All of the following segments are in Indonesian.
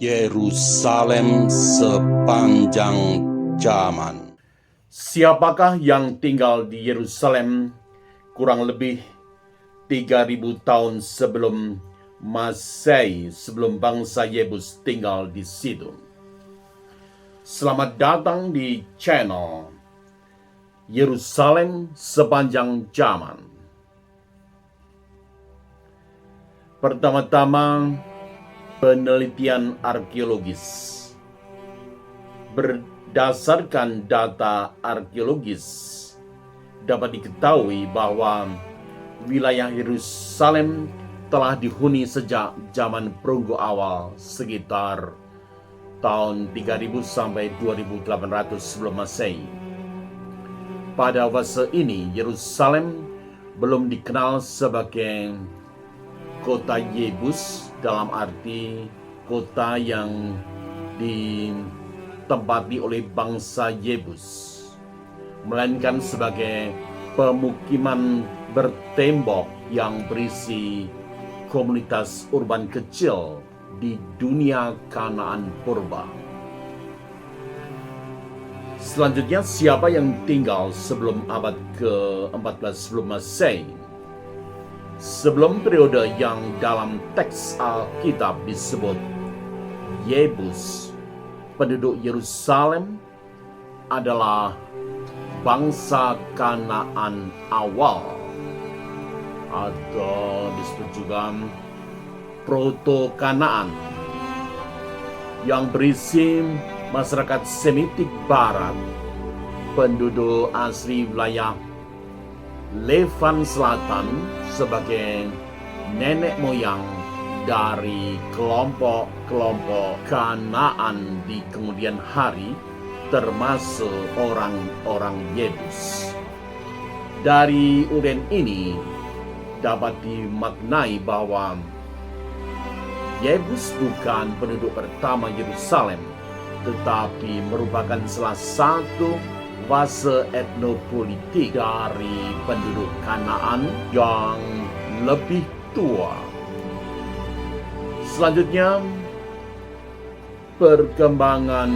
Yerusalem sepanjang zaman. Siapakah yang tinggal di Yerusalem kurang lebih 3000 tahun sebelum Masehi, sebelum bangsa Yebus tinggal di situ? Selamat datang di channel Yerusalem sepanjang zaman. Pertama-tama, penelitian arkeologis. Berdasarkan data arkeologis, dapat diketahui bahwa wilayah Yerusalem telah dihuni sejak zaman perunggu awal sekitar tahun 3000 sampai 2800 sebelum Masehi. Pada fase ini, Yerusalem belum dikenal sebagai kota Yebus dalam arti kota yang ditempati oleh bangsa Yebus, melainkan sebagai pemukiman bertembok yang berisi komunitas urban kecil di dunia Kanaan purba. Selanjutnya, siapa yang tinggal sebelum abad ke-14 sebelum Masehi? Sebelum periode yang dalam teks Alkitab disebut Yebus, penduduk Yerusalem adalah bangsa Kanaan awal, atau disebut juga Proto-Kanaan, yang berisi masyarakat Semitik Barat, penduduk asli wilayah Levan Selatan sebagai nenek moyang dari kelompok-kelompok Kanaan di kemudian hari, termasuk orang-orang Yebus. Dari uraian ini dapat dimaknai bahwa Yebus bukan penduduk pertama Yerusalem, tetapi merupakan salah satu fase etnopolitik dari penduduk Kanaan yang lebih tua. Selanjutnya, perkembangan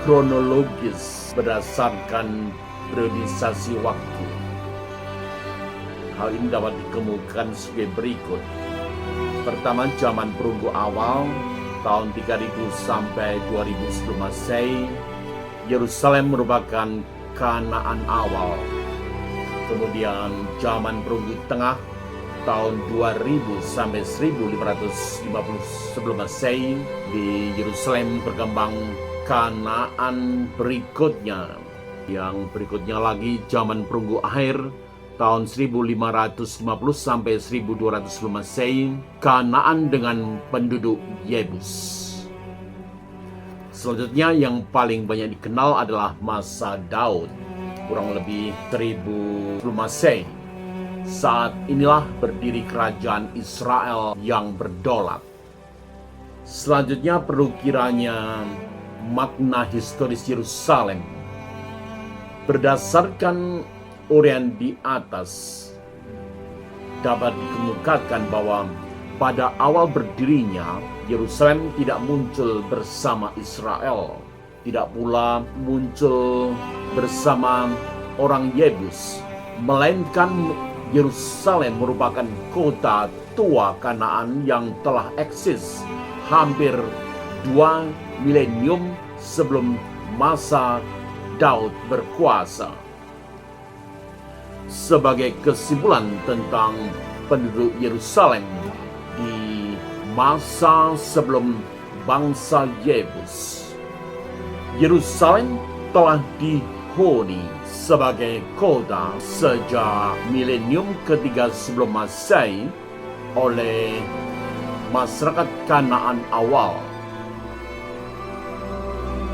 kronologis berdasarkan periodisasi waktu. Hal ini dapat dikemukakan sebagai berikut. Pertama, zaman perunggu awal tahun 3000 sampai 2000 sebelum Masehi. Yerusalem merupakan Kanaan awal. Kemudian zaman perunggu tengah tahun 2000 sampai 1550 sebelum Masehi. Di Yerusalem berkembang Kanaan berikutnya. Yang berikutnya lagi zaman perunggu akhir tahun 1550 sampai 1200 sebelum Masehi, Kanaan dengan penduduk Yebus. Selanjutnya yang paling banyak dikenal adalah masa Daud, kurang lebih 1000 sebelum Masehi. Saat inilah berdiri kerajaan Israel yang berdaulat. Selanjutnya perlu kiranya makna historis Yerusalem. Berdasarkan uraian di atas, dapat dikemukakan bahwa pada awal berdirinya, Yerusalem tidak muncul bersama Israel, tidak pula muncul bersama orang Yebus, melainkan Yerusalem merupakan kota tua Kanaan yang telah eksis hampir 2 milenium sebelum masa Daud berkuasa. Sebagai kesimpulan tentang penduduk Yerusalem di masa sebelum bangsa Yebus, Yerusalem telah dihuni sebagai kota sejak milenium ketiga sebelum Masehi oleh masyarakat Kanaan awal.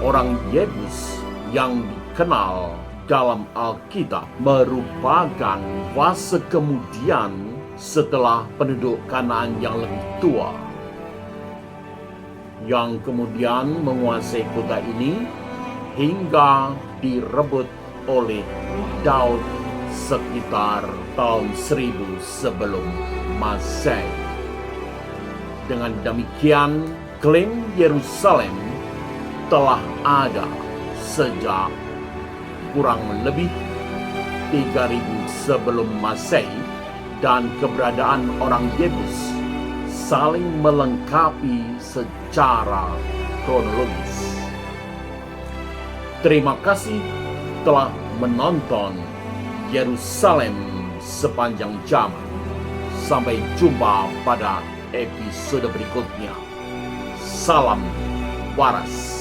Orang Yebus yang dikenal dalam Alkitab merupakan fase kemudian setelah penduduk Kanaan yang lebih tua, yang kemudian menguasai kota ini hingga direbut oleh Daud sekitar tahun 1000 sebelum Masehi. Dengan demikian, Klaim Yerusalem telah ada sejak kurang lebih 3000 sebelum Masehi, dan keberadaan orang Yebus saling melengkapi secara kronologis. Terima kasih telah menonton Yerusalem sepanjang zaman. Sampai jumpa pada episode berikutnya. Salam waras.